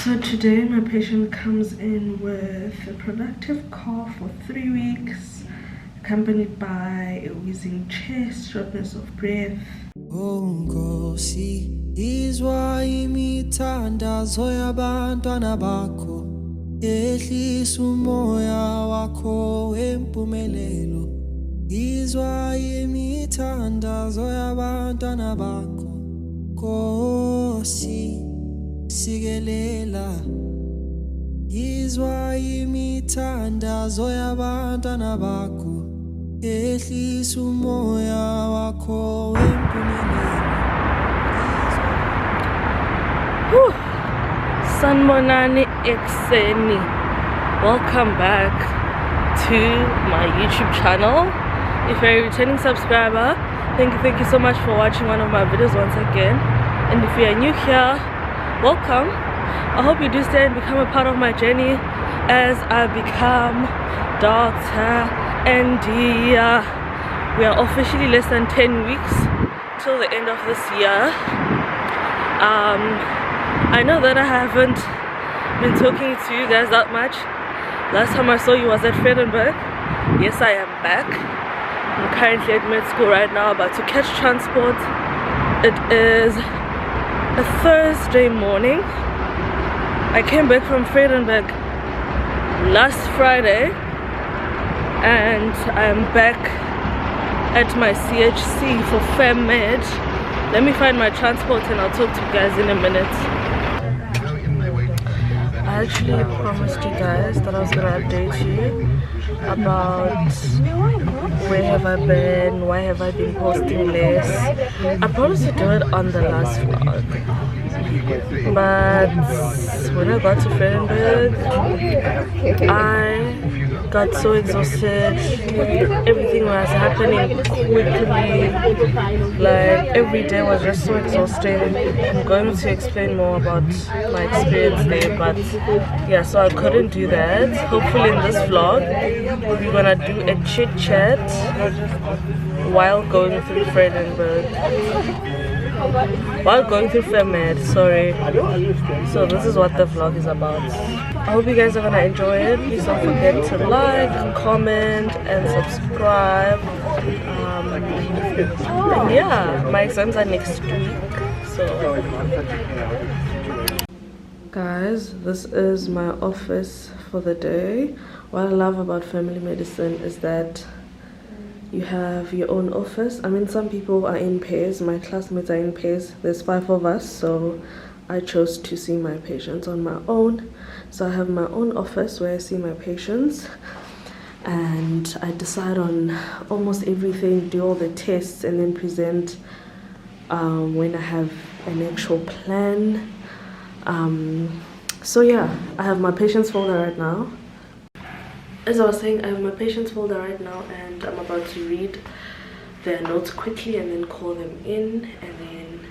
So today my patient comes in with a productive cough for 3 weeks, accompanied by a wheezing chest, shortness of breath. Nkosi izwa imithandazo yabantwana bakho, ehlisa umoya wakho wempumelelo. Izwa imithandazo yabantwana bakho, Nkosi sikelela. Izwa imithandazo yabantwana bakho, ehlisa umoya wakho wempumelelo. Sanbonani Ekseni. Welcome back to my YouTube channel. If you're a returning subscriber, thank you so much for watching one of my videos once again. And if you're new here, welcome. I hope you do stay and become a part of my journey as I become Dr. Ndia. We are officially less than 10 weeks till the end of this year. I know that I haven't been talking to you guys that much. Last time I saw you was at Vredenburg. Yes, I am back. I'm currently at med school right now, about to catch transport. It is a Thursday morning. I came back from Vredenburg last Friday and I'm back at my CHC for FemMed. Let me find my transport and I'll talk to you guys in a minute. I actually promised you guys that I was gonna update you about where have I been, why have I been posting less. I promised to do it on the last vlog, but when I got to Vredenburg, I got so exhausted. Everything was happening quickly, like every day was just so exhausting. I'm going to explain more about my experience there, but yeah, so I couldn't do that. Hopefully in this vlog we're gonna do a chit chat while going through Vredenburg, while going through FemMed, sorry. So this is what the vlog is about. I hope you guys are gonna enjoy it. Please don't forget to like, comment and subscribe. And yeah, my exams are next week, so guys, this is my office for the day. What I love about family medicine is that you have your own office. I mean, some people are in pairs. My classmates are in pairs. There's 5 of us, so I chose to see my patients on my own. So I have my own office where I see my patients and I decide on almost everything, do all the tests and then present when I have an actual plan. So yeah, I have my patients folder right now. As I was saying, I have my patients folder right now and I'm about to read their notes quickly and then call them in and then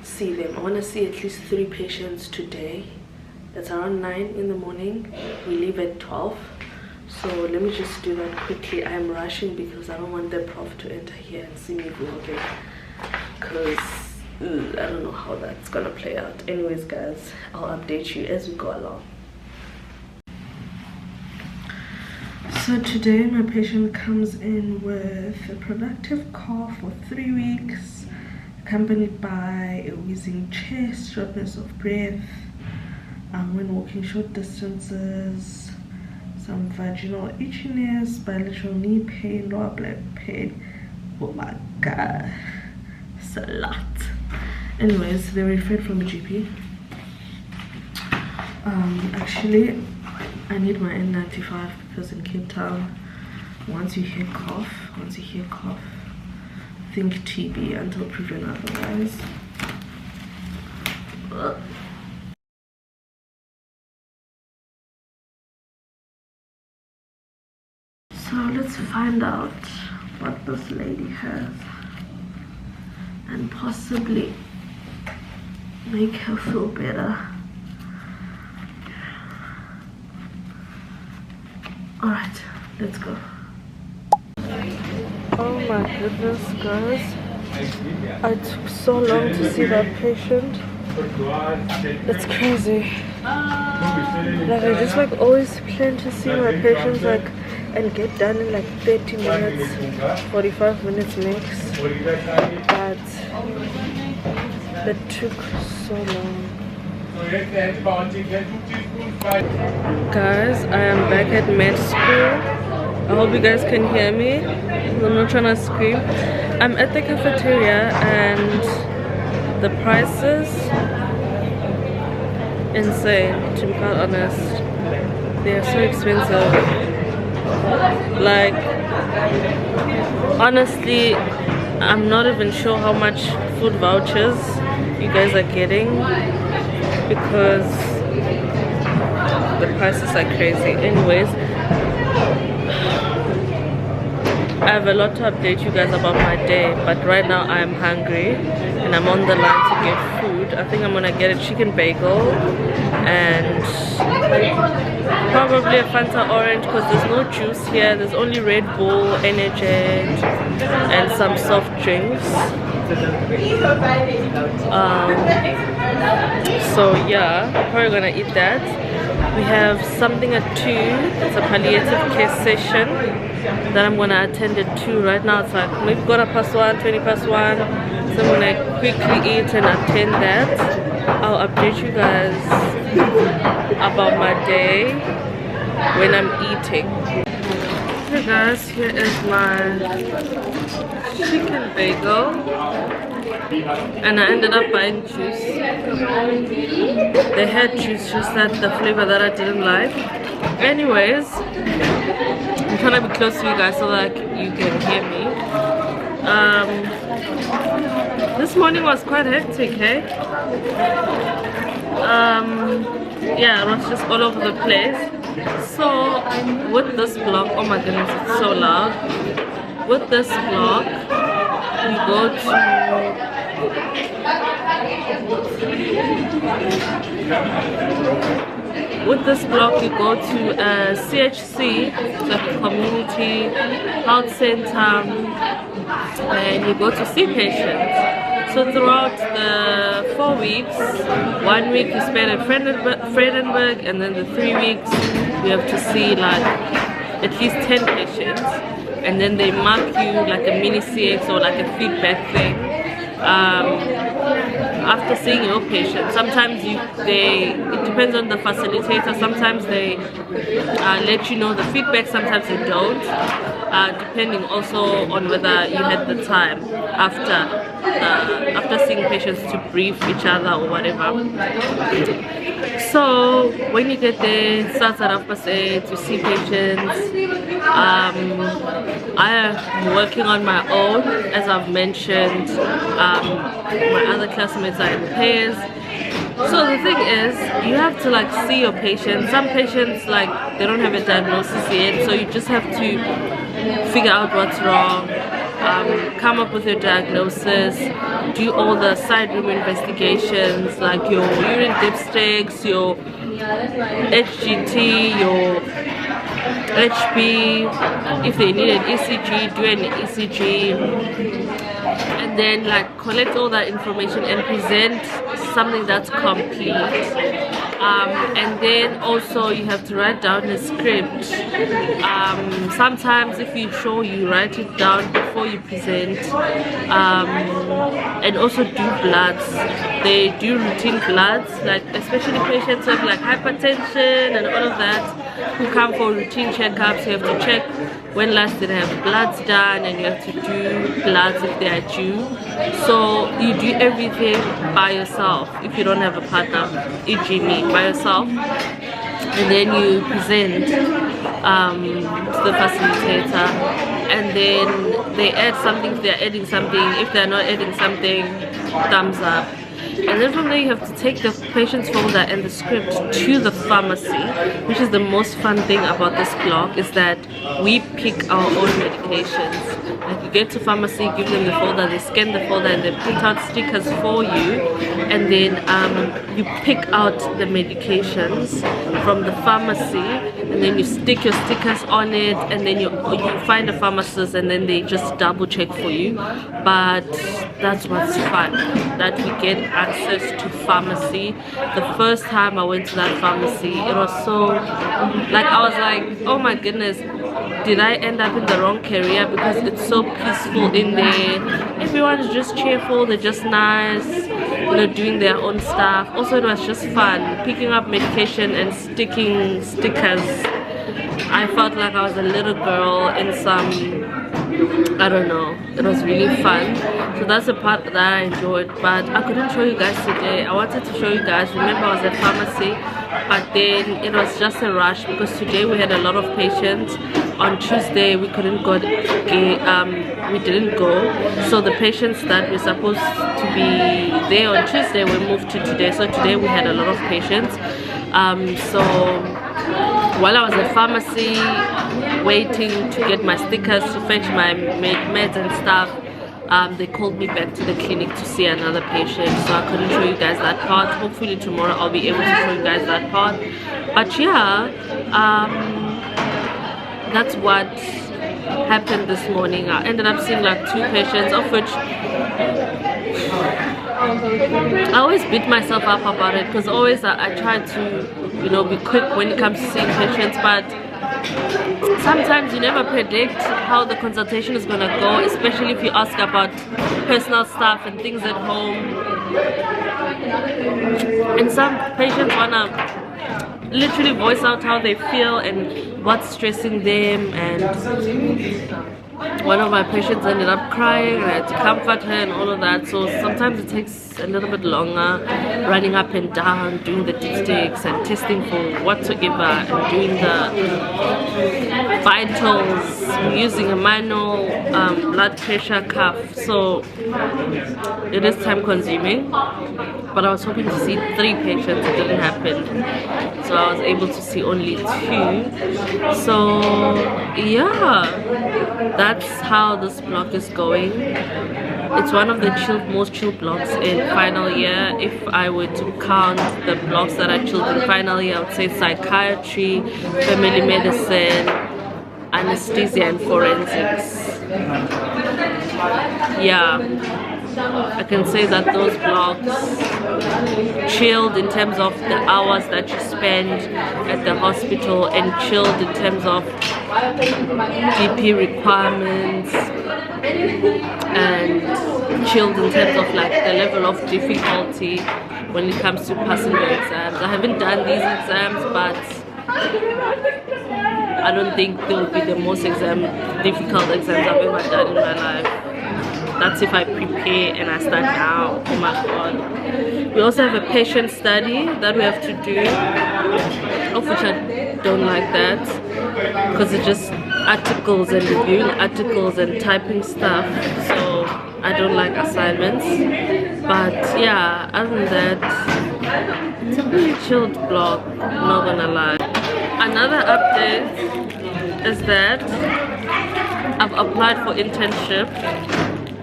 see them. I want to see at least 3 patients today. That's around 9 in the morning. We leave at 12. So let me just do that quickly. I am rushing because I don't want the prof to enter here and see me vlogging, because I don't know how that's gonna play out. Anyways guys, I'll update you as we go along. So today my patient comes in with a productive cough for 3 weeks, accompanied by a wheezing chest, shortness of breath when walking short distances, some vaginal itchiness, bilateral knee pain, lower back pain. Oh my god, it's a lot. Anyways, they referred from a GP. Actually, I need my N95 because in Cape Town, once you hear cough, think TB until proven otherwise. So let's find out what this lady has and possibly make her feel better. Alright, let's go. Oh my goodness, guys. I took so long to see that patient. It's crazy. Like I just like always plan to see my patients like and get done in like 30 minutes, 45 minutes max. But that took so long. Guys, I am back at med school. I hope you guys can hear me. I'm not trying to scream. I'm at the cafeteria and the prices insane, to be quite honest. They are so expensive. Like honestly, I'm not even sure how much food vouchers you guys are getting because the prices are crazy. Anyways, I have a lot to update you guys about my day, but right now I'm hungry and I'm on the line to get food. I think I'm gonna get a chicken bagel and probably a Fanta orange because there's no juice here. There's only Red Bull, Energy, and some soft drinks. So yeah, I'm probably gonna eat that. We have something at 2. It's a palliative care session that I'm gonna attend at 2. Right now it's like maybe 1:15, 20:1. So I'm gonna quickly eat and attend that. I'll update you guys about my day when I'm eating. Hey guys, here is my chicken bagel. And I ended up buying juice. They had juice, just that the flavor that I didn't like. Anyways, I'm trying to be close to you guys so that you can hear me. This morning was quite hectic, hey? Yeah, it was just all over the place. So with this block, oh my goodness, it's so loud. With this block, we go to CHC, the community health center, and you go to see patients. So throughout the 4 weeks, 1 week you spend at Vredenburg, and then the 3 weeks you have to see like at least 10 patients, and then they mark you like a mini CX or like a feedback thing. After seeing your patient, sometimes it depends on the facilitator. Sometimes they let you know the feedback, sometimes they don't, depending also on whether you had the time after seeing patients to brief each other or whatever. So when you get there, it starts at 8:30 to see patients. I am working on my own, as I've mentioned. My other classmates are in pairs. So the thing is, you have to like see your patients. Some patients like they don't have a diagnosis yet, so you just have to figure out what's wrong, come up with your diagnosis, do all the side room investigations like your urine dipsticks, your HGT, your HB, if they need an ECG, do an ECG, and then like collect all that information and present something that's complete. And then also you have to write down a script. Sometimes if you show, you write it down before you present. And also do bloods. They do routine bloods, like especially patients with like hypertension and all of that who come for routine checkups. You have to check when last did they have bloods done, and you have to do bloods if they are due. So you do everything by yourself if you don't have a partner, e.g. me, by yourself, and then you present to the facilitator, and then they add something if they're adding something. If they're not adding something, thumbs up. And then from there you have to take the patient's folder and the script to the pharmacy, which is the most fun thing about this block, is that we pick our own medications. Like you get to pharmacy, give them the folder, they scan the folder and they print out stickers for you, and then you pick out the medications from the pharmacy, and then you stick your stickers on it, and then you find a pharmacist and then they just double check for you. But that's what's fun, that we get access to pharmacy. The first time I went to that pharmacy, it was so, like, I was like, oh my goodness, did I end up in the wrong career? Because it's so peaceful in there. Everyone's just cheerful, they're just nice, you know, doing their own stuff. Also, it was just fun picking up medication and sticking stickers. I felt like I was a little girl in some, I don't know, it was really fun. So that's the part that I enjoyed, but I couldn't show you guys today. I wanted to show you guys. Remember, I was at pharmacy, but then it was just a rush because today we had a lot of patients. On Tuesday we couldn't go, we didn't go, so the patients that were supposed to be there on Tuesday were moved to today. So today we had a lot of patients. So while I was at pharmacy waiting to get my stickers, to fetch my meds and stuff, they called me back to the clinic to see another patient, so I couldn't show you guys that part. Hopefully tomorrow I'll be able to show you guys that part. But yeah, that's what happened this morning. I ended up seeing like 2 patients, of which I always beat myself up about it, because always I try to, you know, be quick when it comes to seeing patients, but sometimes you never predict how the consultation is gonna go, especially if you ask about personal stuff and things at home. And some patients wanna literally voice out how they feel and what's stressing them, and one of my patients ended up crying and I had to comfort her and all of that. So sometimes it takes a little bit longer, running up and down, doing the dipsticks and testing for whatsoever, and doing the vitals, using a manual blood pressure cuff. So it is time consuming, but I was hoping to see 3 patients. It didn't happen, so I was able to see only 2. So yeah, that's how this block is going. It's one of the most chilled blocks in final year. If I were to count the blocks that are chilled in final year, I would say psychiatry, family medicine, anesthesia and forensics. Yeah, I can say that those blocks chilled in terms of the hours that you spend at the hospital, and chilled in terms of GP requirements, and chilled in terms of like the level of difficulty when it comes to passing the exams. I haven't done these exams, but I don't think they will be the most difficult exams I've ever done in my life. That's if I prepare and I start now. Oh my god. We also have a patient study that we have to do, of which I don't like that, because it's just articles and reviewing articles and typing stuff, so I don't like assignments. But yeah, other than that, it's a really chilled block, not gonna lie. Another update is that I've applied for internship.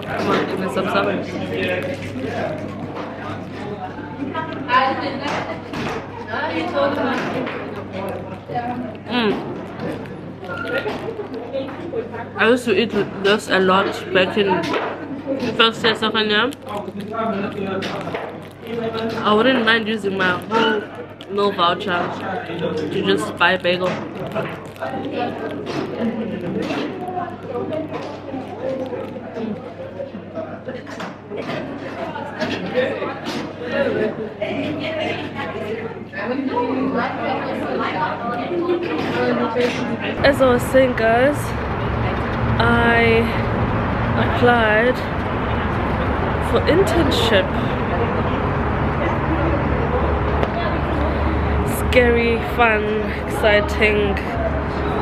Come on, give me some stuff. I used to eat this a lot back in first year, second year. I wouldn't mind using my whole meal voucher to just buy a bagel. As I was saying, guys, I applied for internship. Scary, fun, exciting,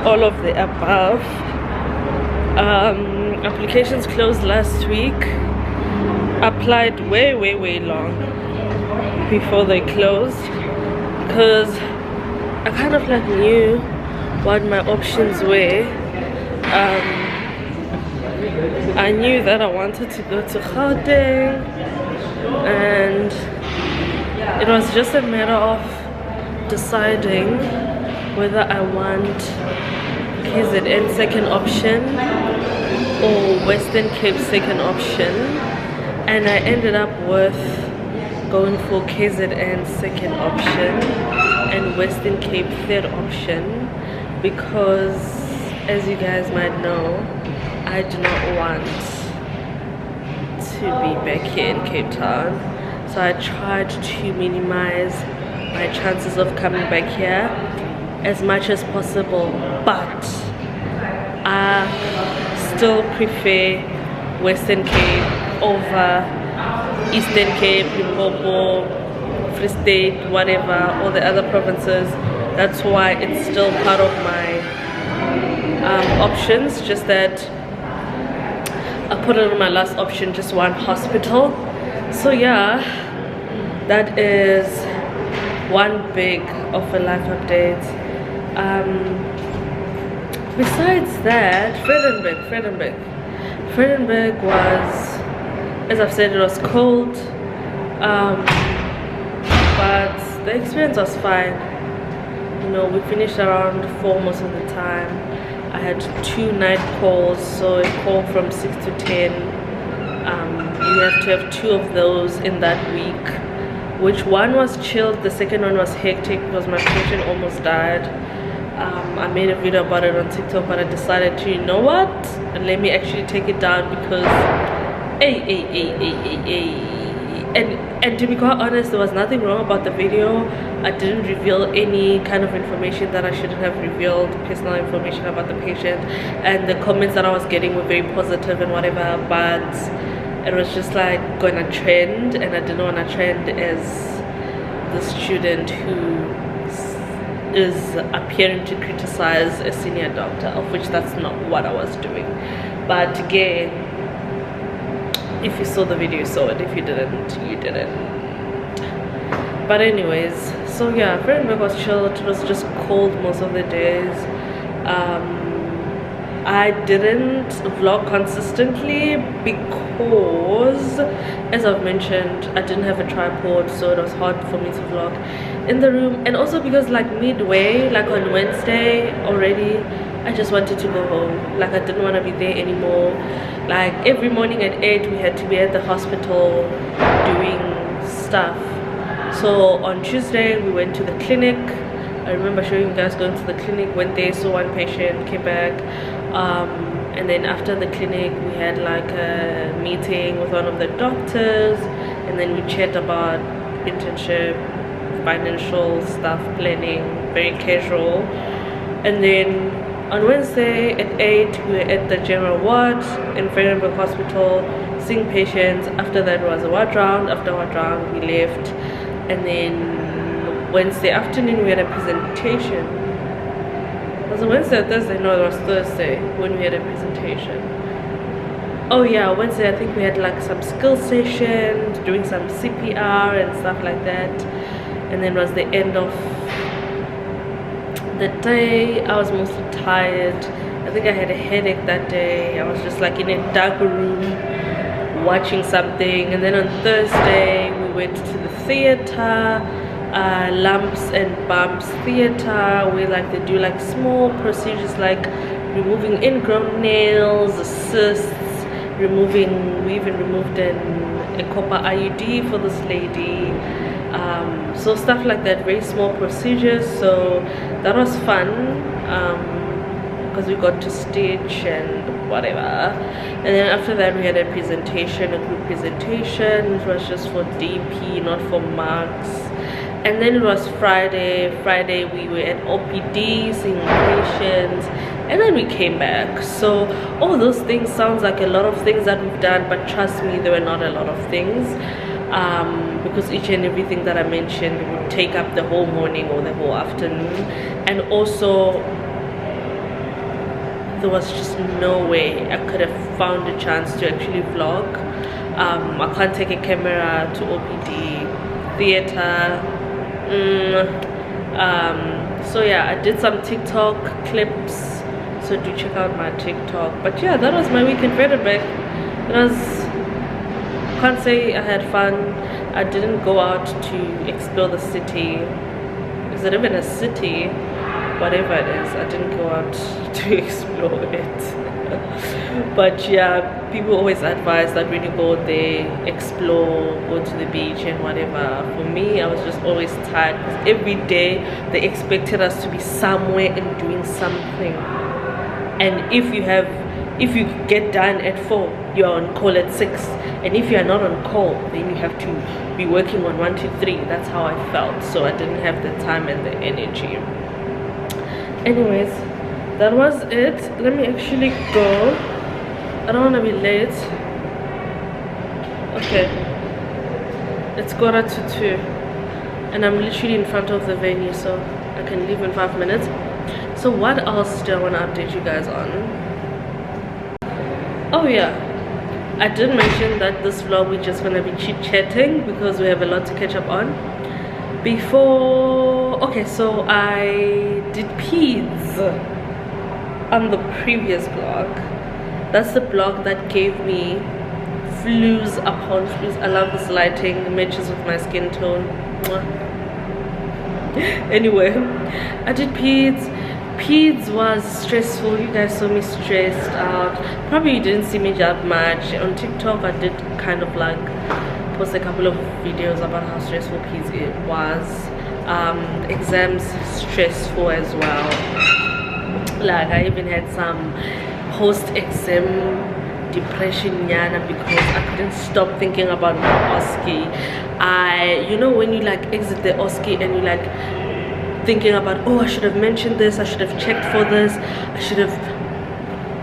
all of the above. Applications closed last week. Applied way long before they closed, because I kind of like knew what my options were. I knew that I wanted to go to Gauteng, and it was just a matter of deciding whether I want KZN second option or Western Cape second option, and I ended up with going for KZN second option and Western Cape third option because, as you guys might know, I do not want to be back here in Cape Town. So I tried to minimize my chances of coming back here as much as possible, but I still prefer Western Cape over Eastern Cape, Limpopo, Free State, whatever, all the other provinces. That's why it's still part of my options, just that I put it on my last option, just one hospital. So yeah, that is one big of a life update. Besides that, Fredenberg was, as I've said, it was cold, but the experience was fine. You know, we finished around 4 most of the time. I had 2 night calls, so a call from 6 to 10. You have to have 2 of those in that week, which one was chilled, the second one was hectic because my patient almost died. I made a video about it on TikTok, but I decided to, you know what, let me actually take it down because and to be quite honest, there was nothing wrong about the video. I didn't reveal any kind of information that I shouldn't have revealed, personal information about the patient, and the comments that I was getting were very positive and whatever, but it was just like going to trend, and I didn't want to trend as the student who is appearing to criticize a senior doctor, of which that's not what I was doing. But again, if you saw the video, you saw it. If you didn't, you didn't. But anyways, so yeah, Fredenberg was chilled. It was just cold most of the days. I didn't vlog consistently because, as I've mentioned, I didn't have a tripod, so it was hard for me to vlog in the room, and also because like midway, like on Wednesday already, I just wanted to go home. Like I didn't want to be there anymore. Like every morning at 8 we had to be at the hospital doing stuff. So on Tuesday we went to the clinic. I remember showing you guys going to the clinic, went there, saw one patient, came back, and then after the clinic we had like a meeting with one of the doctors, and then we chat about internship, financial stuff, planning, very casual. And then on Wednesday at 8 we were at the general ward in Fredenberg Hospital seeing patients. After that was a ward round. After ward round we left, and then Wednesday afternoon we had a presentation. Was it Wednesday or Thursday? No, it was Thursday when we had a presentation. Oh yeah, Wednesday I think we had like some skill sessions, doing some CPR and stuff like that. And then it was the end of the day. I was mostly tired. I think I had a headache that day. I was just like in a dark room watching something. And then on Thursday we went to the theater, Lumps and Bumps Theater, where like they do like small procedures like removing ingrown nails, cysts, we even removed a copper IUD for this lady. So stuff like that, very small procedures. So that was fun because we got to stitch and whatever. And then after that we had a presentation, a group presentation, which was just for DP, not for marks. And then it was Friday we were at OPD seeing patients, and then we came back. So all those things sounds like a lot of things that we've done, but trust me, there were not a lot of things. Because each and everything that I mentioned would take up the whole morning or the whole afternoon, and also there was just no way I could have found a chance to actually vlog. I can't take a camera to OPD theater. So yeah, I did some TikTok clips, also do check out my TikTok. But yeah, that was my week in Vredenburg. It was, can't say I had fun. I didn't go out to explore the city. Is it even a city? Whatever it is, I didn't go out to explore it. But yeah, people always advise that when you go there, explore, go to the beach and whatever. For me, I was just always tired because every day they expected us to be somewhere and doing something. And if you get done at 4, you're on call at 6. And if you're not on call, then you have to be working on 1 to 3. That's how I felt. So I didn't have the time and the energy. Anyways, that was it. Let me actually go. I don't want to be late. Okay, it's 1:45 and I'm literally in front of the venue, so I can leave in 5 minutes. So what else do I want to update you guys on? Oh yeah, I did mention that this vlog we're just gonna be chit-chatting because we have a lot to catch up on. Okay, so I did peds on the previous vlog. That's the vlog that gave me flues upon flues. I love this lighting, it matches with my skin tone. Mwah. Anyway, I did peds. Peds was stressful. You guys saw me stressed out. Probably you didn't see me that much. On TikTok I did kind of like post a couple of videos about how stressful peds it was. Exams stressful as well. Like I even had some post-exam depression yana because I couldn't stop thinking about my OSCE. You know when you like exit the OSCE and you like thinking about, oh, I should have mentioned this, I should have checked for this, I should have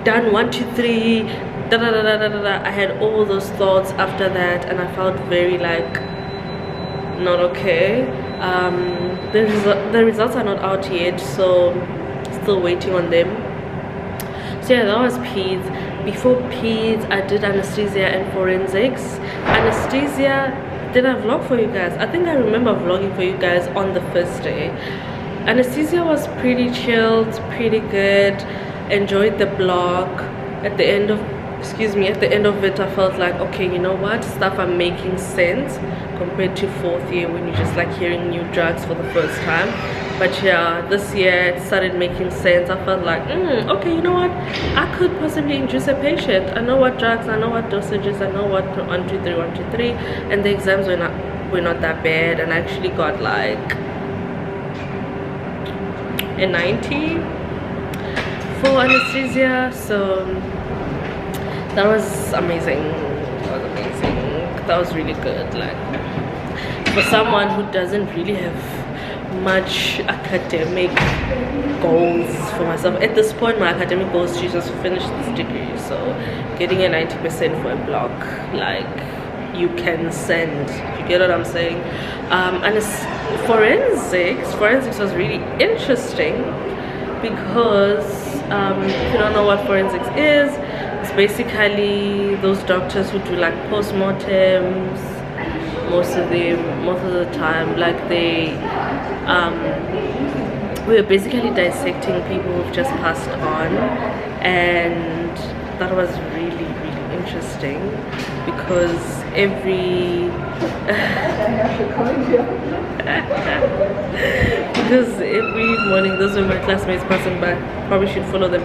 done 1 2 3 da, da, da, da, da, da. I had all those thoughts after that and I felt very like not okay. The results are not out yet, so still waiting on them. So yeah, that was peds. Before peds I did anesthesia and forensics. Anesthesia, did I vlog for you guys? I think I remember vlogging for you guys on the first day. Anesthesia was pretty chilled, pretty good. Enjoyed the block. At the end of it I felt like, okay, you know what, stuff are making sense compared to 4th year when you're just like hearing new drugs for the first time. But yeah, this year it started making sense. I felt like, okay, you know what, I could possibly induce a patient. I know what drugs, I know what dosages, I know what 1 2 3 1 2 3, and the exams were not that bad, and I actually got like a 90 for anesthesia. So that was amazing. That was really good. Like for someone who doesn't really have much academic goals for myself at this point, my academic goals is just to finish this degree. So getting a 90% for a block, like you can send, you get what I'm saying. And forensics was really interesting because if you don't know what forensics is, it's basically those doctors who do like postmortems most of the time. Like we're basically dissecting people who've just passed on, and that was really interesting because every morning, those were my classmates passing by, probably should follow them.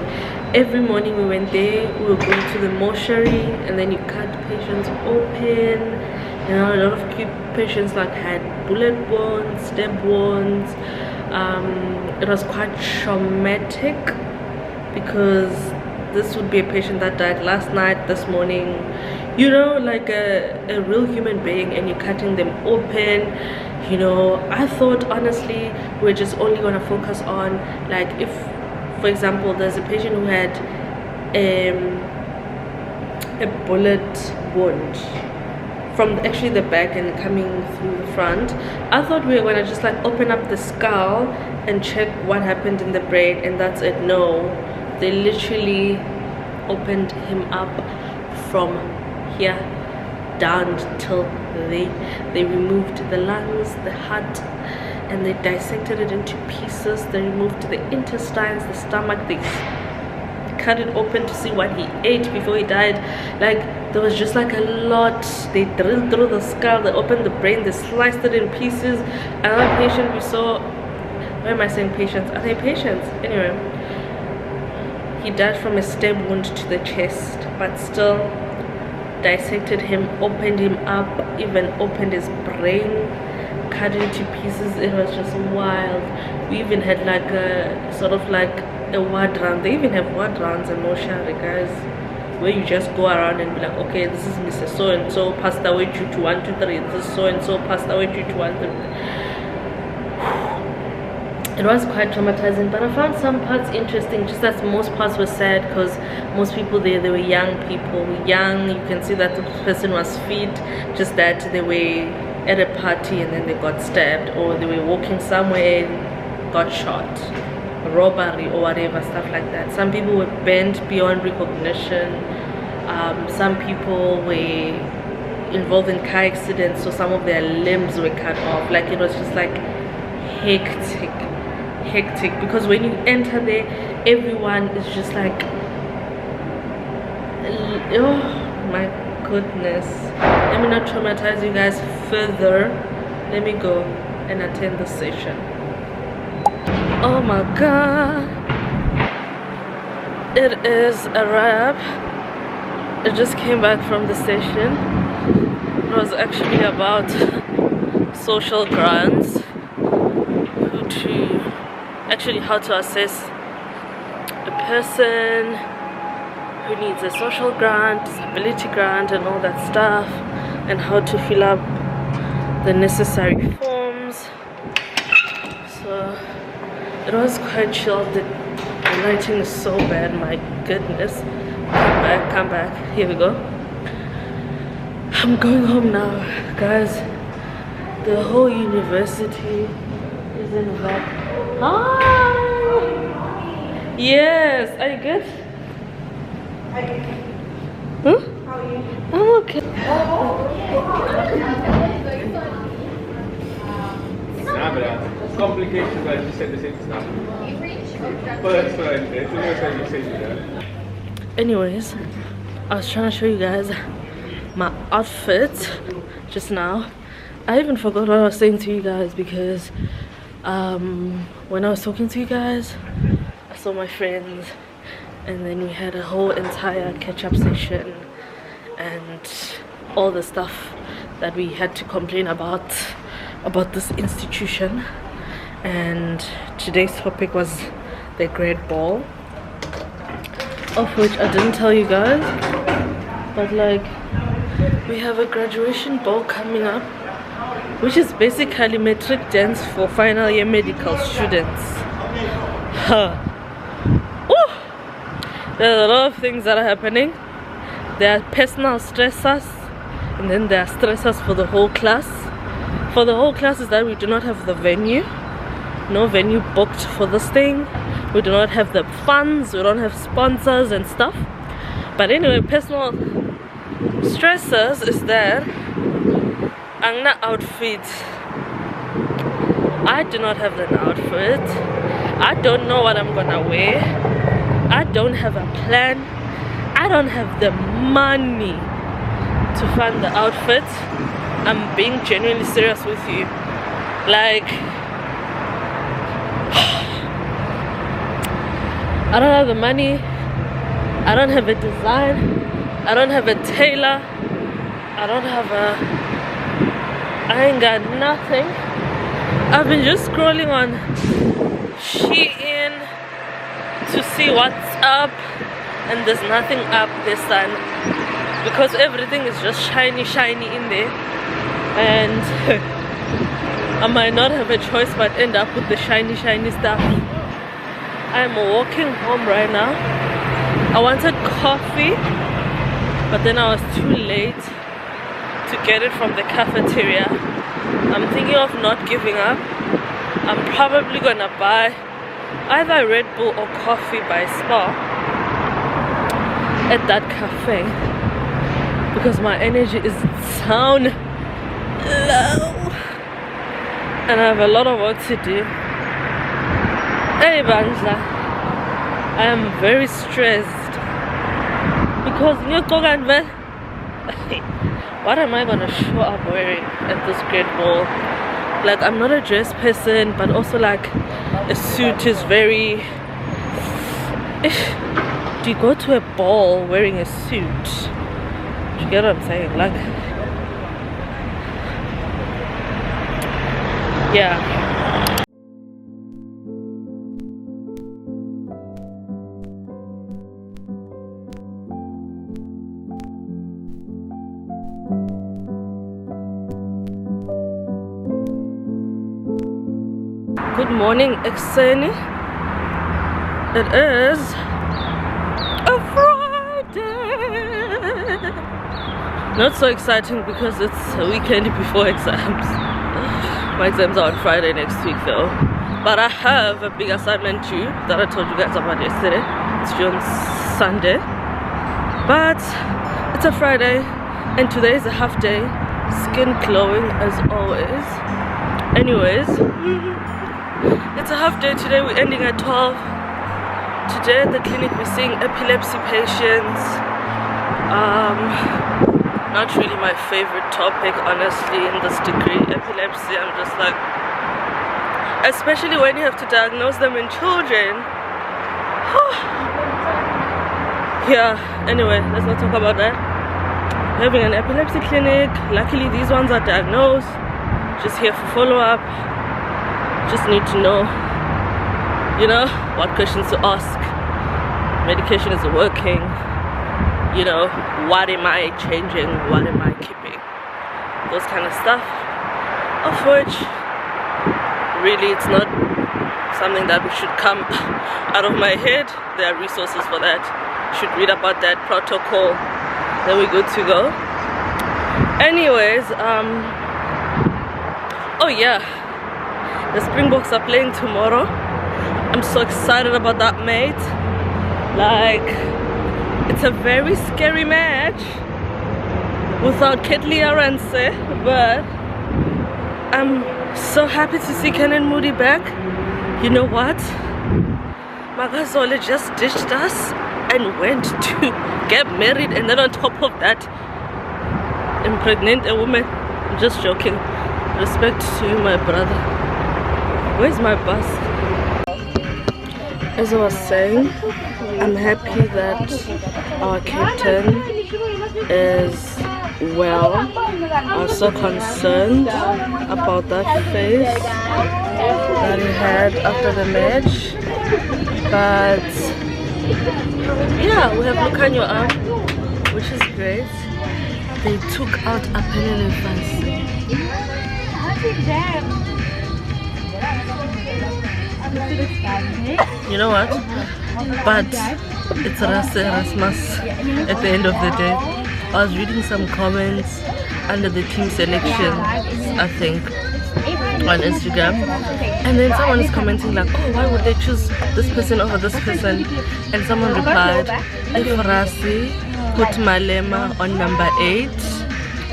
Every morning we went there, we were going to the mortuary, and then you cut patients open. You know, a lot of patients like had bullet wounds, stab wounds. It was quite traumatic because this would be a patient that died last night, this morning, you know, like a real human being, and you're cutting them open. You know, I thought honestly we're just only going to focus on, like, if for example there's a patient who had a bullet wound from actually the back and coming through the front. I thought we were going to just like open up the skull and check what happened in the brain and that's it. No, they literally opened him up from here down till they removed the lungs, the heart, and they dissected it into pieces. They removed the intestines, the stomach, cut it open to see what he ate before he died. Like, there was just like a lot. They drilled through the skull, they opened the brain, they sliced it in pieces. Another patient we saw, why am I saying patients? Are they patients? Anyway, he died from a stab wound to the chest, but still dissected him, opened him up, even opened his brain, cut it into pieces. It was just wild. We even had like a sort of like a ward round. They even have ward rounds in mortuary, guys, where you just go around and be like, okay, this is Mr. So and so passed away due to 1, 2, 3. This is so and so passed away due to 1, 2, 3. It was quite traumatizing, but I found some parts interesting. Just that most parts were sad because most people there, they were young people, young. You can see that the person was fit, just that they were at a party and then they got stabbed, or they were walking somewhere and got shot, robbery or whatever, stuff like that. Some people were bent beyond recognition. Some people were involved in car accidents, so some of their limbs were cut off. Like, it was just like hectic, because when you enter there, everyone is just like, oh my goodness. Let me not traumatize you guys further. Let me go and attend the session. Oh my god, it is a wrap. I just came back from the session. It was actually about social grants, how to assess a person who needs a social grant, disability grant and all that stuff, and how to fill up the necessary forms. So it was quite chill. The lighting is so bad, my goodness. Come back, here we go. I'm going home now, guys. The whole university is in that. Hi! Yes, are you good? Huh? How are you? I'm okay. Nah, but complications, I just said the same stuff. But that's fine. It's always like you say. Anyways, I was trying to show you guys my outfit just now. I even forgot what I was saying to you guys, because when I was talking to you guys, I saw my friends, and then we had a whole entire catch-up session and all the stuff that we had to complain about this institution. And today's topic was the Great Ball, of which I didn't tell you guys, but like, we have a graduation ball coming up, which is basically matric dance for final year medical students. There's a lot of things that are happening. There are personal stressors, and then there are stressors for the whole class. For the whole class is that we do not have the venue. No venue booked for this thing. We do not have the funds. We don't have sponsors and stuff. But anyway, personal stressors is that Angna outfit. I do not have an outfit. I don't know what I'm gonna wear. I don't have a plan. I don't have the money to fund the outfit. I'm being genuinely serious with you. Like, I don't have the money. I don't have a design. I don't have a tailor. I ain't got nothing. I've been just scrolling on Shein to see what's up, and there's nothing up this time, because everything is just shiny in there, and I might not have a choice but end up with the shiny stuff. I'm walking home right now. I wanted coffee, but then I was too late to get it from the cafeteria. I'm thinking of not giving up. I'm probably gonna buy either Red Bull or coffee by Spa at that cafe, because my energy is down low and I have a lot of work to do. Hey Bangla, I am very stressed because what am I gonna show up wearing at this great ball? Like, I'm not a dress person, but also like a suit is very... Do you go to a ball wearing a suit? Do you get what I'm saying? Like, yeah. Good morning, Exeni. It is a Friday. Not so exciting because it's a weekend before exams. My exams are on Friday next week though. But I have a big assignment due that I told you guys about yesterday. It's due on Sunday. But it's a Friday and today is a half day. Skin glowing as always. Anyways, it's a half day today. We're ending at 12. Today at the clinic we're seeing epilepsy patients. Not really my favorite topic, honestly, in this degree. Epilepsy, I'm just like, especially when you have to diagnose them in children. Yeah, anyway, let's not talk about that. We're having an epilepsy clinic. Luckily these ones are diagnosed. Just here for follow-up. Just need to know, you know, what questions to ask. Medication is working. You know, what am I changing? What am I keeping? Those kind of stuff. Of which, really, it's not something that should come out of my head. There are resources for that. You should read about that protocol. Then we're good to go. Anyways, oh yeah. The Springboks are playing tomorrow. I'm so excited about that, mate. Like, it's a very scary match without Ketli Arendse, but I'm so happy to see Kenan Moody back. You know what? Magazole just ditched us and went to get married, and then on top of that, impregnate a woman. I'm just joking. Respect to you, my brother. Where's my bus? As I was saying, I'm happy that our captain is well. I was so concerned about that face that he had after the match. But yeah, we have Lucanio up, which is great. They took out Apelele Fancy. You know what? But it's Rase Erasmus at the end of the day. I was reading some comments under the team selection, I think, on Instagram, and then someone is commenting like, oh, why would they choose this person over this person? And someone replied, if Rase put Malema on number 8,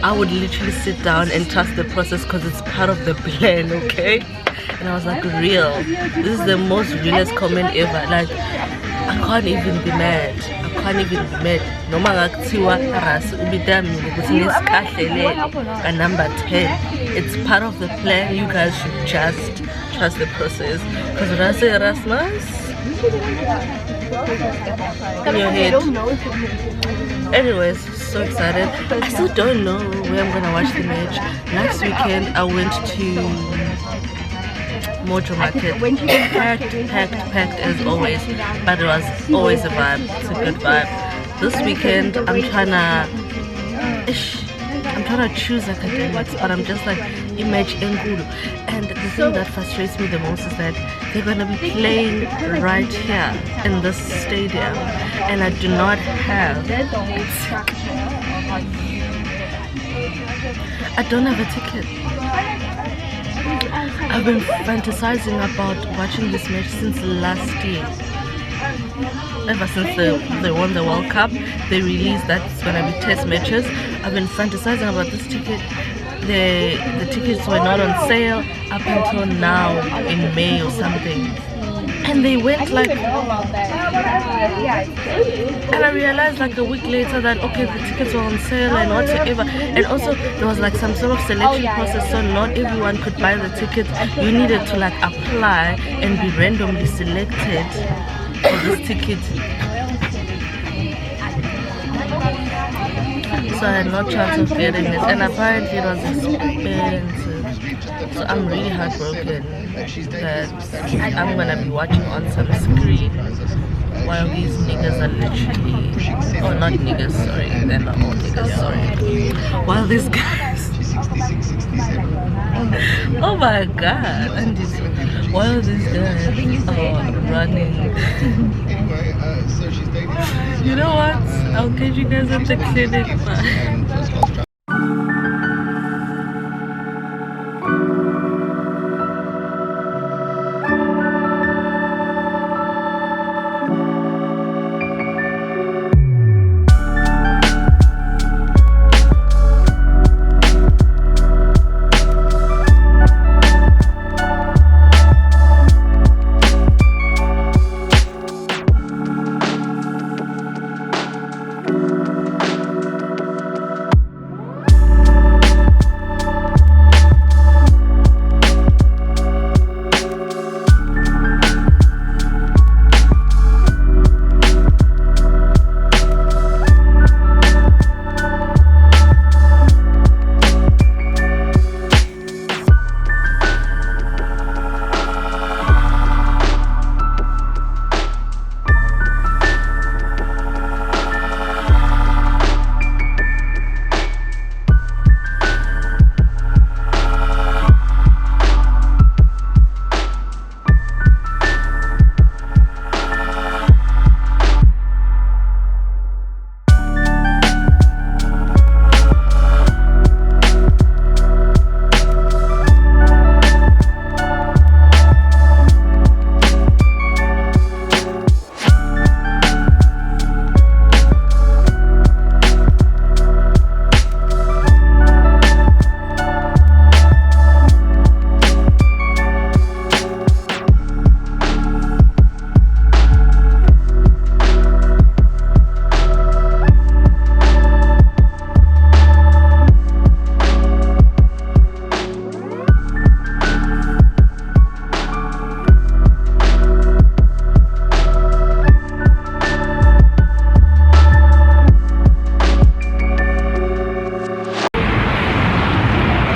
I would literally sit down and trust the process because it's part of the plan, okay? And I was like, real, this is the most realest comment ever. Like, I can't even be mad. I can't even be mad. No matter what, number 10. It's part of the plan. You guys should just trust the process. Because Rase Erasmus in your head. Anyways, so excited. I still don't know where I'm gonna watch the match. Last weekend I went to Mojo Market. Packed as always, but it was always a vibe. It's a good vibe. This weekend I'm trying to choose academics, but I'm just like Image Enkulu. And the thing that frustrates me the most is that they're gonna be playing right here in this stadium, and I do not have I don't have a ticket. I've been fantasizing about watching this match since last year. Ever since they won the World Cup, they released that it's gonna be test matches. I've been fantasizing about this ticket the tickets were not on sale up until now in May or something, and they went like, and I realized like a week later that okay, the tickets were on sale and whatsoever, and also there was like some sort of selection process, so not everyone could buy the tickets. You needed to like apply and be randomly selected for this ticket. So I had no chance of getting it, and apparently it was expensive. So I'm really heartbroken that I'm gonna be watching on some screen while these niggas are literally, oh not niggas, sorry, they're not all niggas, sorry. While these guys, oh my god, and while these guys are running. You know what? I'll catch you guys at the clinic. Bye.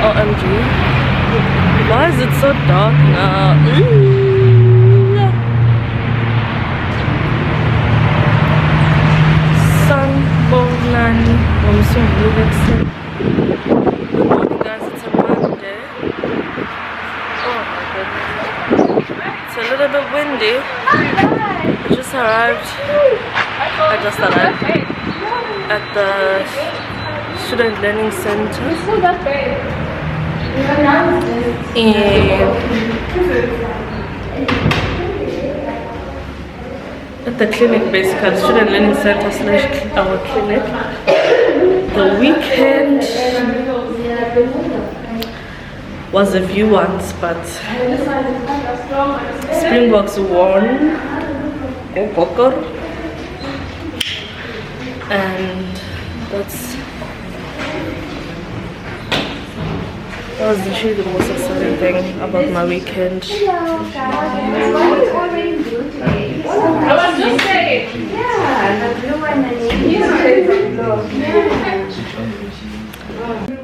OMG. Why is it so dark now? Sanibonani. I'm so relaxing. Good morning guys, it's a Monday. Oh my goodness. It's a little bit windy. I just arrived at the Student Learning Center. At the clinic, basically, Student Learning Center / our clinic. The weekend was a view once, but Springboks won, and that was literally the most exciting thing about my weekend. I was just saying.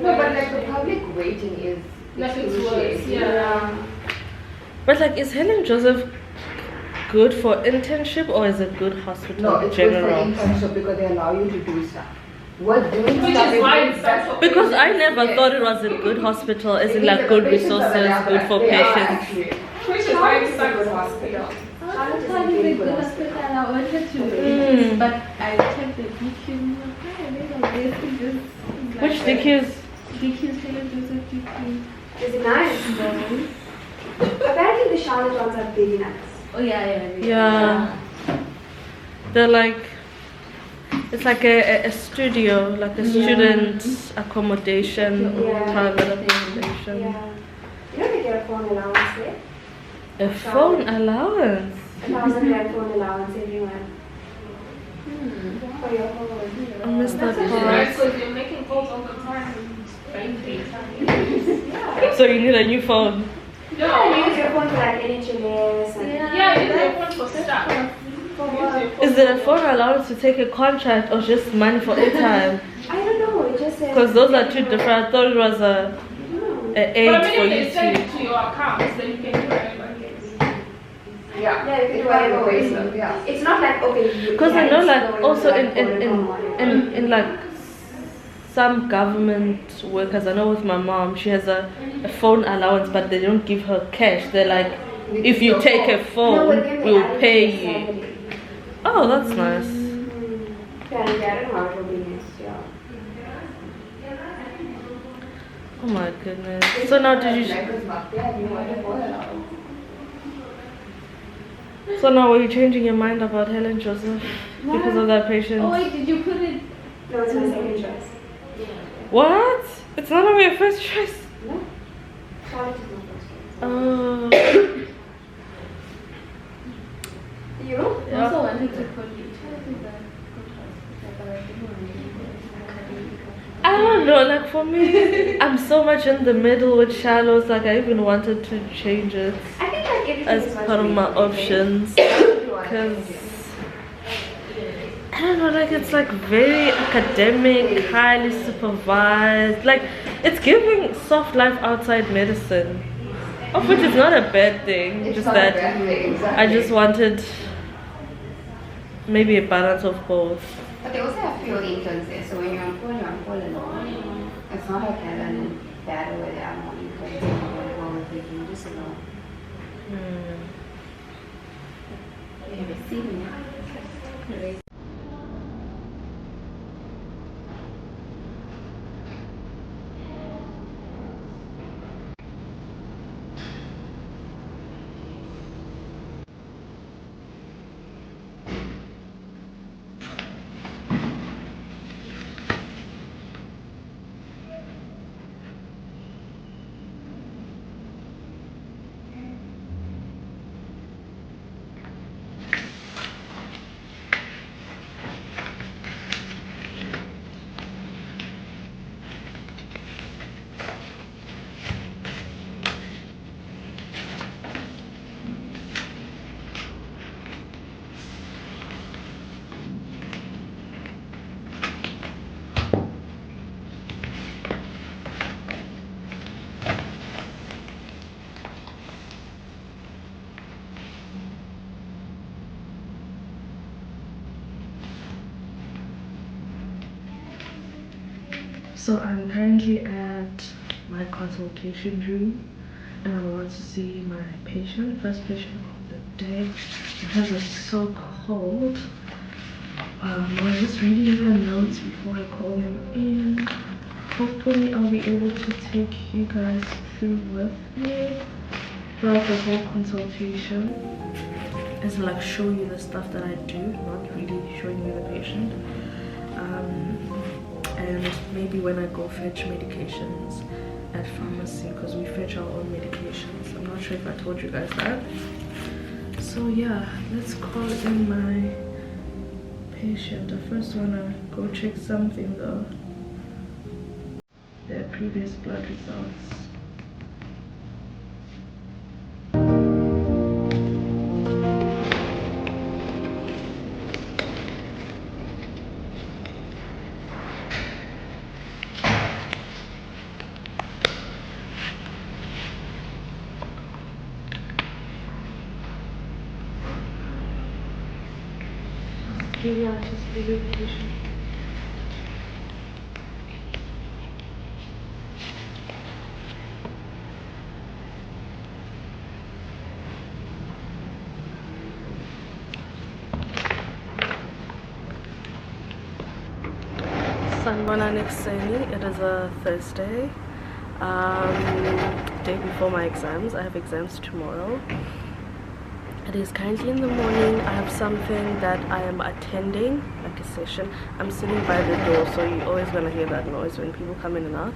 No, but like the public waiting is nothing worse. Yeah. But like, is Helen Joseph good for internship or is it good hospital? No, it's general? good for internship because they allow you to do stuff. What doing Which stuff is why doing it's stuff. such a Because I never thought it was a good hospital, as in like good resources, good for patients. Which is why it's such a hospital. I thought it was a good hospital. I wanted to, but I checked the DQ. Which DQs? DQ's Helen Joseph DQ. Is it nice? Apparently the Charlotte ones are really nice. Oh yeah. Yeah. They're like, It's like a studio, like a student accommodation, private accommodation. Yeah. You know they get a phone allowance there? A phone allowance? 1,000 rand phone allowance every month. For your phone. I missed that Right, part. because you're making calls all the time. So you need a new phone. Yeah, you use your phone for like NHLS and Yeah, you need one for stuff. for work. Is there a phone allowance to take a contract or just money for airtime? I don't know, it just says. Because those are two different. I thought it was a aid But I for mean, you they send to. it to your account, so you can do whatever. Yeah. Yeah, you can If do I whatever waste you them, yeah. It's not like, okay, you. Because I yeah, know, it's like, going also to, like, in like some government workers, I know with my mom, she has a phone allowance, but they don't give her cash. They're like, if you take a No, phone, but then they we'll add it pay to you. salary. Oh, that's nice. Yeah, I don't know how it will be next year. Oh my goodness. So now did you? So now were you changing your mind about Helen Joseph because of that patient? Oh wait, did you put it? No, it's my second choice. What? It's not only your first choice. No? Charlotte is my first choice. Oh. You know? I also wanted to put it. I don't know, like for me, I'm so much in the middle with shallows, like I even wanted to change it I think like everything as is much part of my better, okay? options. Because, I don't know, like it's like very academic, highly supervised, like it's giving soft life outside medicine. Of which is not a bad thing, It's just not a that bad thing, exactly. I just wanted maybe a balance of both. But they also have fewer interns there, so when you're on call alone. It's not like Helen and Dad where they are more interns and more with the can just alone. They have a senior. So I'm currently at my consultation room and I'm about to see my patient, first patient of the day. My hands are so cold. I was just reading her notes before I call him in. Hopefully I'll be able to take you guys through with me throughout the whole consultation. It's like show you the stuff that I do, not really showing you the patient. And maybe when I go fetch medications at pharmacy, because we fetch our own medications. I'm not sure if I told you guys that. So yeah, let's call in my patient. I first wanna go check something though. Their previous blood results. Maybe I'll just leave the patient. Sanibonani Kuseni. It is a Thursday, day before my exams. I have exams tomorrow. It is currently in the morning. I have something that I am attending, like a session. I'm sitting by the door, so you're always gonna hear that noise when people come in and out.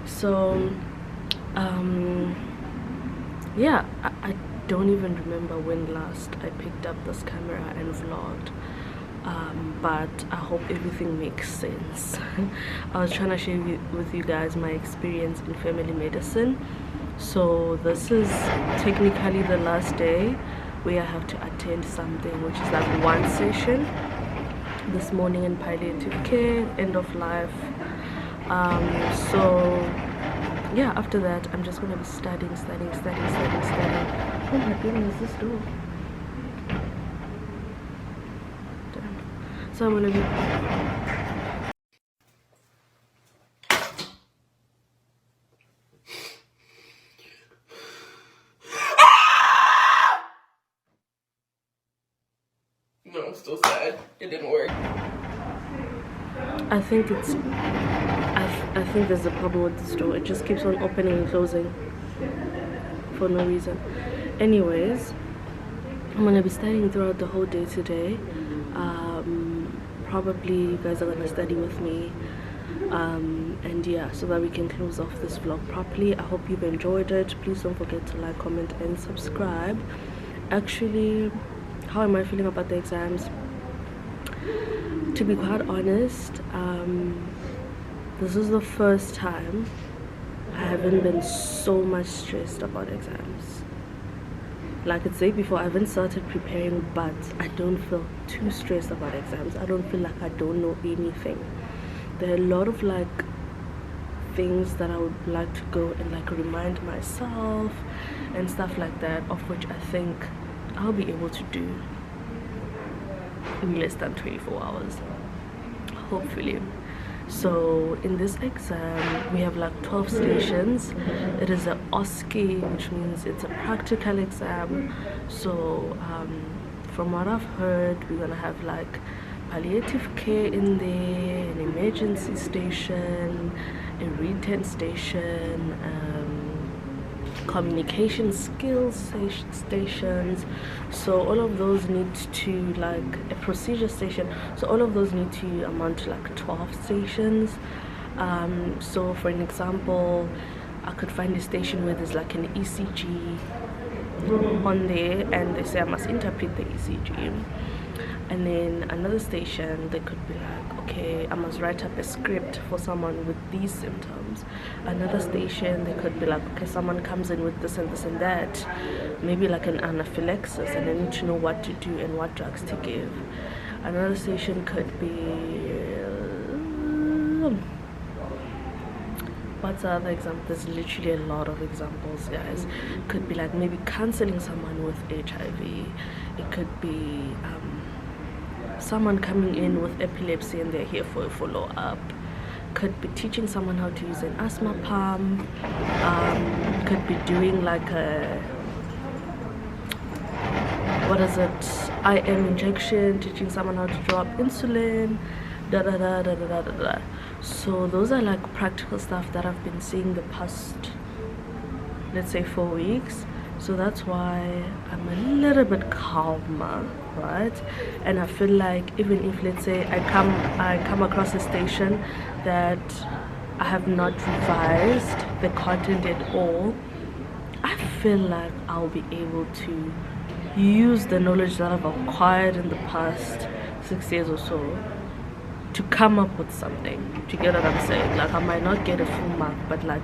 So yeah, I don't even remember when last I picked up this camera and vlogged, but I hope everything makes sense. I was trying to share with you guys my experience in family medicine. So this is technically the last day where I have to attend something, which is like one session this morning in palliative care, end of life. So yeah, after that I'm just gonna be studying. Oh my goodness, this door. Damn. So I'm gonna be No, I'm still sad. It didn't work. I think it's I think there's a problem with this door. It just keeps on opening and closing for no reason. Anyways, I'm gonna be studying throughout the whole day today. Probably you guys are gonna study with me, and yeah, so that we can close off this vlog properly. I hope you've enjoyed it. Please don't forget to like, comment and subscribe. Actually, how am I feeling about the exams? To be quite honest, this is the first time I haven't been so much stressed about exams. Like I said before, I haven't started preparing, but I don't feel too stressed about exams. I don't feel like I don't know anything. There are a lot of like things that I would like to go and like remind myself and stuff like that, of which I think I'll be able to do in less than 24 hours, hopefully. So in this exam we have like 12 stations. It is an OSCE, which means it's a practical exam. So from what I've heard, we're gonna have like palliative care in there, an emergency station, a written station, communication skills stations. So all of those need to, like a procedure station, so all of those need to amount to like 12 stations. So for an example, I could find a station where there's like an ECG on there and they say I must interpret the ECG. And then another station, they could be like, okay, I must write up a script for someone with these symptoms. Another station, they could be like, okay, someone comes in with this and this and that, maybe like an anaphylaxis, and I need to know what to do and what drugs to give. Another station could be what's the other example? There's literally a lot of examples, guys. Could be like maybe counseling someone with HIV. It could be someone coming in with epilepsy and they're here for a follow-up. Could be teaching someone how to use an asthma pump. Could be doing like a, what is it, IM injection, teaching someone how to drop insulin, So those are like practical stuff that I've been seeing the past, let's say 4 weeks. So that's why I'm a little bit calmer, right? And I feel like even if, let's say, I come across a station that I have not revised the content at all, I feel like I'll be able to use the knowledge that I've acquired in the past 6 years or so to come up with something. Do you get what I'm saying? Like I might not get a full mark, but like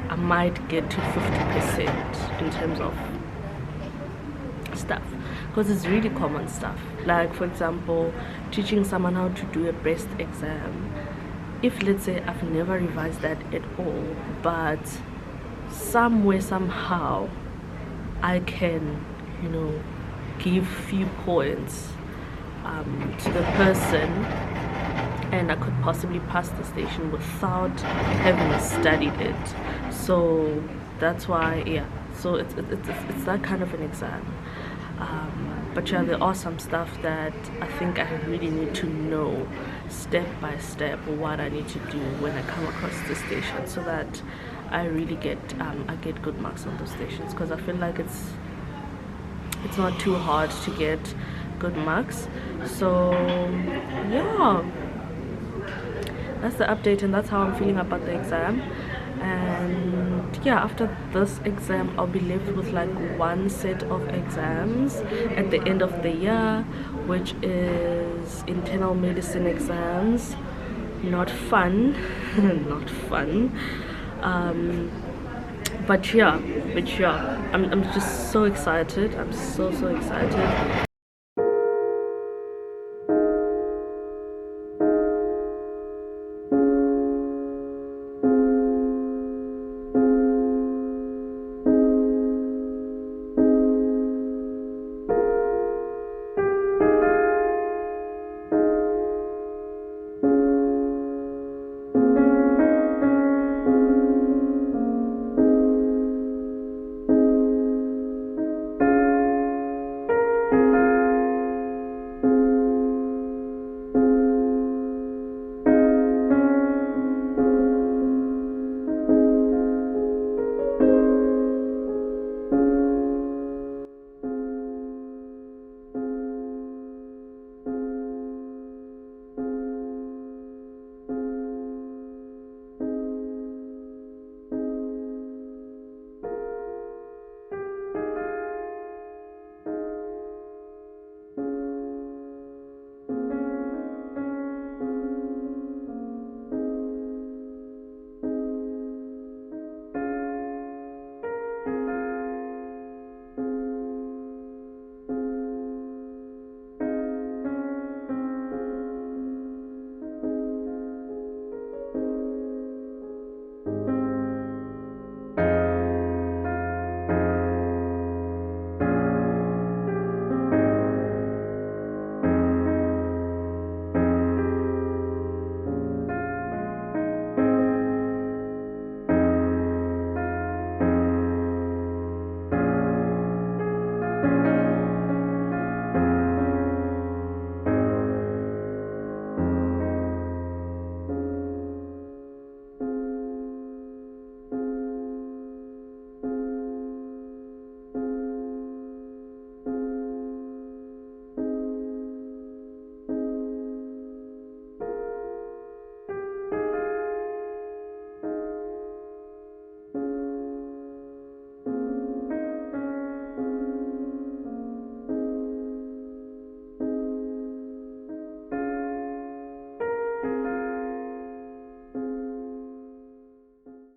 I might get to 50% in terms of stuff, because it's really common stuff. Like for example, teaching someone how to do a breast exam. If let's say I've never revised that at all, but somewhere somehow I can, you know, give few points to the person, and I could possibly pass the station without having studied it. So that's why, yeah, so it's that kind of an exam. But yeah, there are some stuff that I think I really need to know step by step what I need to do when I come across the station, so that I really get I get good marks on those stations, because I feel like it's not too hard to get good marks. So yeah, that's the update, and that's how I'm feeling about the exam. And yeah, after this exam I'll be left with like one set of exams at the end of the year, which is internal medicine exams. Not fun. Not fun. But yeah, I'm just so excited. I'm so excited.